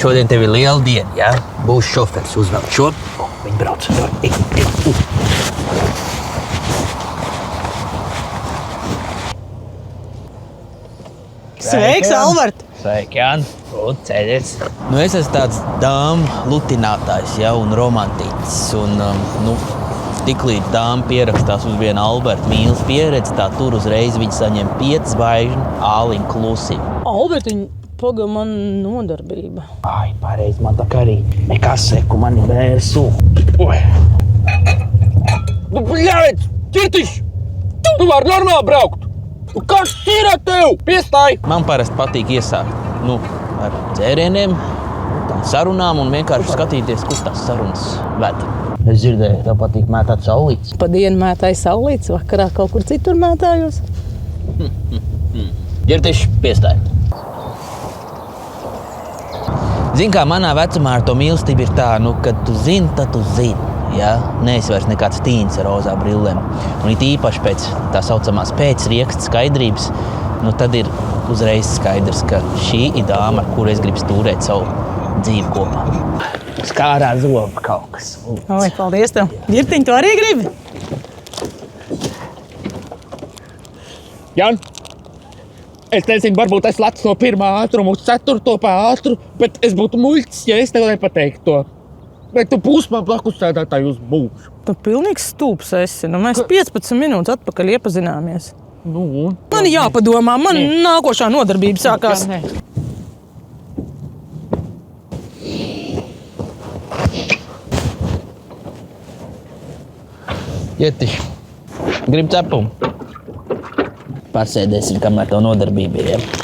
Šodien tev ir liela diena, jā? Būs šofers, uzvelk šo. Viņi brauc. Sveiks, Albert! Sveiki, Jāni. Ceļies. Es esmu tāds dāmu lutinātājs, ja, un romantītis. Un, tiklīdz dāma pierakstās uz vienu Alberta mīlas pieredzi, tā tur uzreiz viņi saņem 5 zvaigžņu all inclusive. Albertiņ, paga man nodarbība. Ai, pareizi, man tā kā arī nekas seku, man ir bērsu. Nu, bļāviet, ķirtiš! Tu vari normāli braukt! Nu, kas ir ar tev? Piestāj! Man parasti patīk iesākt, ar dzērieniem, sarunām un vienkārši skatīties, kur tās sarunas ved. Es dzirdēju, tev patīk mētāt saulītes. Pa dienu mētāju saulītes, vakarā kaut kur citur mētājos. Ģirtiši, piestāj. Zini, kā manā vecumā ar to mīlestību ir tā, kad tu zini, tad tu zini. Ja? Neesi vairs nekāds tīns ar rozā brillēm. Un it īpaši pēc tā saucamās pēcrieksta skaidrības, tad ir uzreiz skaidrs, ka šī ir dāma, ar kuru es gribu stūrēt savu dzīvi kopā. Skārā zoba kaut kas. Oi, paldies tev. Girtiņ, tu arī gribi? Jan, es nezinu, varbūt es lecu no 1. ātruma uz 4. pa ātru, bet es būtu muļķis, ja es tev nepateiktu to. Bet tu būsi man blakus sēdētāji uz būšu. Tu pilnīgs stūps esi. Mēs 15 minūtes atpakaļ iepazināmies. Nu, Man jāpadomā, man nākošā nodarbība sākās. Ģirtiši, gribu cepumu. Pasēdēsim, kamēr tev nodarbība ir. Ja?